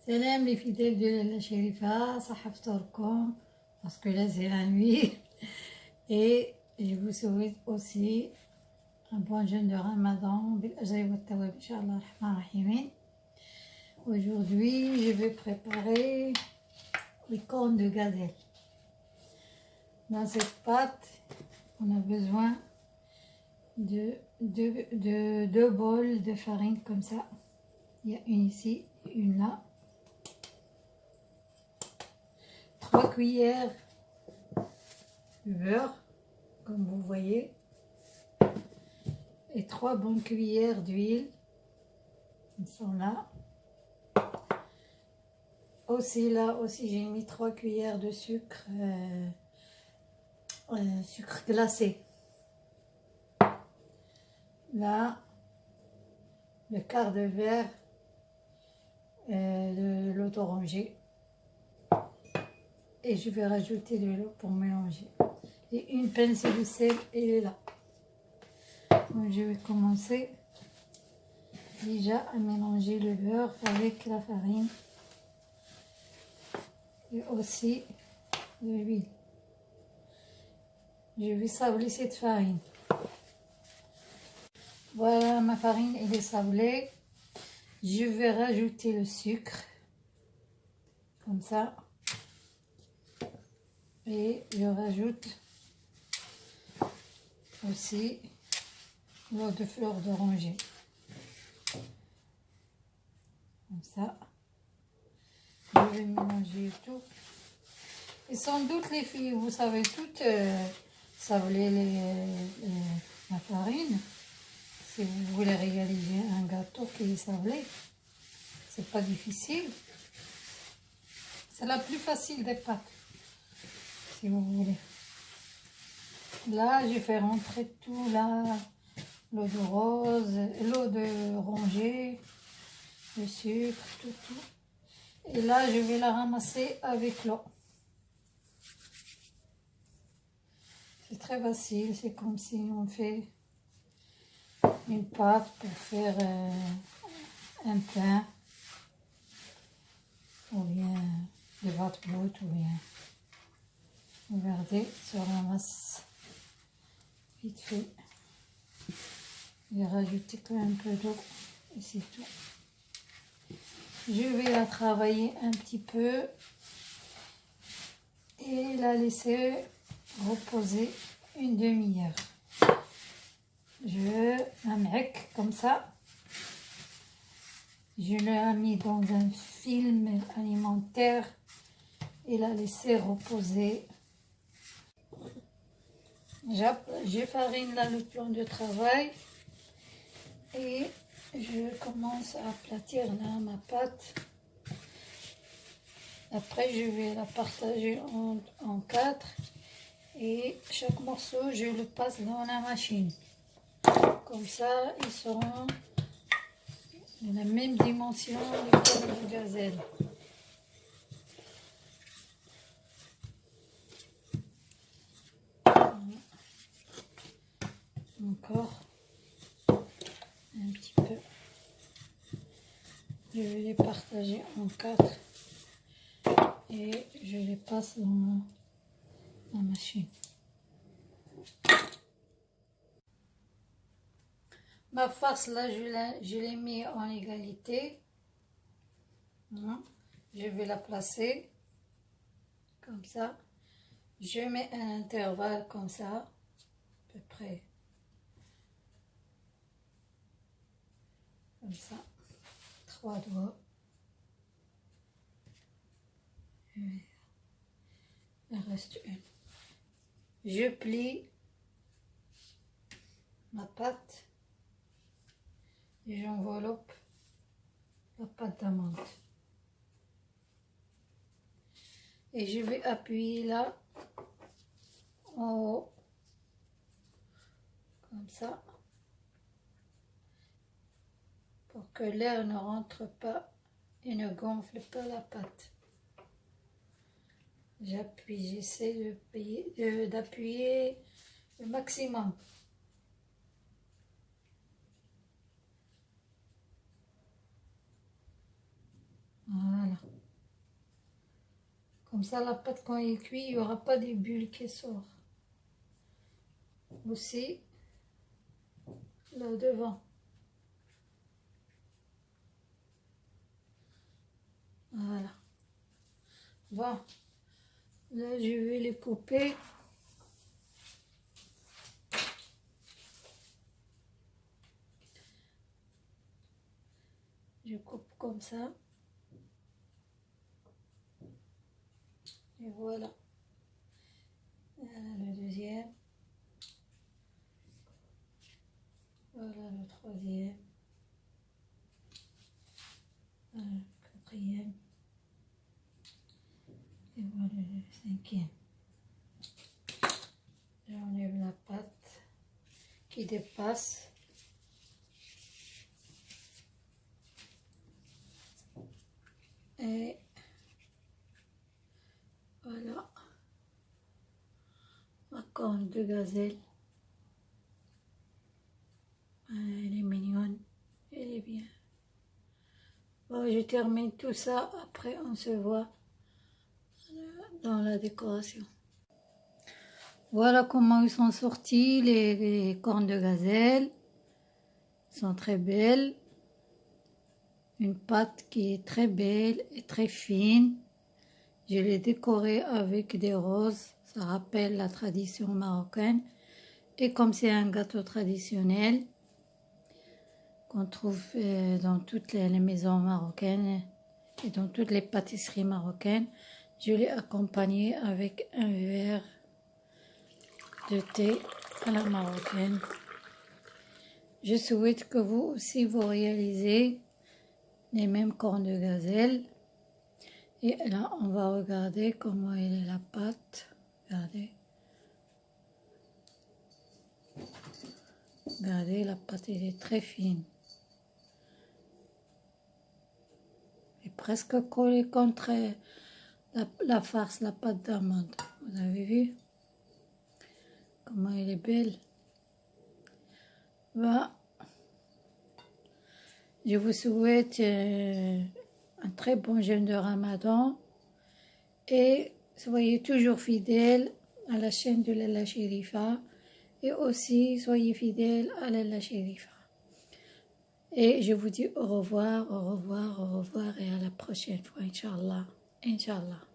Salam les fidèles de la Shérifa, صحة فطوركم parce que là c'est la nuit et je vous souhaite aussi un bon jeûne de Ramadan بالأجر والثواب إن شاء الله الرحمن الرحيم. Aujourd'hui je vais préparer les cornes de gazelle. Dans cette pâte on a besoin de deux bols de farine comme ça. Il y a une ici, une là. 3 cuillères de beurre, comme vous voyez, et 3 bonnes cuillères d'huile. Ils sont là. Aussi là, j'ai mis 3 cuillères de sucre, sucre glacé. Là, le quart de verre de l'eau d'oranger. Et je vais rajouter de l'eau pour mélanger. Et une pincée de sel, elle est là. Donc je vais commencer déjà à mélanger le beurre avec la farine et aussi de l'huile. Je vais sabler cette farine. Voilà, ma farine elle est sablée. Je vais rajouter le sucre comme ça. Et je rajoute aussi l'eau de fleur d'oranger. Comme ça. Je vais mélanger tout. Et sans doute les filles, vous savez toutes sabler la farine. Si vous voulez réaliser un gâteau qui est sablé, c'est pas difficile. C'est la plus facile des pâtes. Si vous voulez. Là, je fais rentrer tout là, l'eau de rose, l'eau de oranger, le sucre, tout. Et là, je vais la ramasser avec l'eau. C'est très facile, c'est comme si on fait une pâte pour faire un pain, ou bien des pâtes brutes, ou bien... Regardez, ça ramasse vite fait. J'ai rajouté quand même un peu d'eau et c'est tout. Je vais la travailler un petit peu et la laisser reposer une demi-heure. Je la mets comme ça. Je l'ai mis dans un film alimentaire et la laisser reposer. J'farine là le plan de travail et je commence à aplatir là ma pâte. Après je vais la partager en 4 et chaque morceau je le passe dans la machine. Comme ça ils seront de la même dimension les cornes de gazelle. Encore un petit peu. Je vais les partager en 4 et je les passe dans la machine. Ma farce là, je l'ai mis en égalité. Je vais la placer comme ça. Je mets un intervalle comme ça, à peu près. Comme ça, 3 doigts. Il reste une. Je plie ma pâte et j'enveloppe la pâte d'amande. Et je vais appuyer là, en haut, comme ça. Pour que l'air ne rentre pas et ne gonfle pas la pâte. J'appuie, j'essaie d'appuyer le maximum. Voilà. Comme ça, la pâte, quand elle cuit, il n'y aura pas des bulles qui sortent. Aussi, là devant. Voilà. Bon. Là, je vais les couper. Je coupe comme ça. Et voilà. Le deuxième. Voilà le troisième. Voilà le quatrième. Et voilà le cinquième. J'enlève la pâte qui dépasse. Et voilà ma corne de gazelle. Elle est mignonne, elle est bien. Bon, je termine tout ça, après on se voit dans la décoration. Voilà comment ils sont sortis les cornes de gazelle. Ils sont très belles. Une pâte qui est très belle et très fine. Je l'ai décorée avec des roses. Ça rappelle la tradition marocaine. Et comme c'est un gâteau traditionnel qu'on trouve dans toutes les maisons marocaines et dans toutes les pâtisseries marocaines, je l'ai accompagné avec un verre de thé à la marocaine. Je souhaite que vous aussi vous réalisez les mêmes cornes de gazelle. Et là, on va regarder comment elle est la pâte. Regardez. Regardez, la pâte, elle est très fine. Elle est presque collée contre la farce, la pâte d'amande. Vous avez vu comment elle est belle? Bah, je vous souhaite un très bon jeûne de Ramadan et soyez toujours fidèles à la chaîne de Lalla Chérifa et aussi soyez fidèles à Lalla Chérifa. Et je vous dis au revoir, au revoir, au revoir et à la prochaine fois, Inch'Allah. Inch'Allah.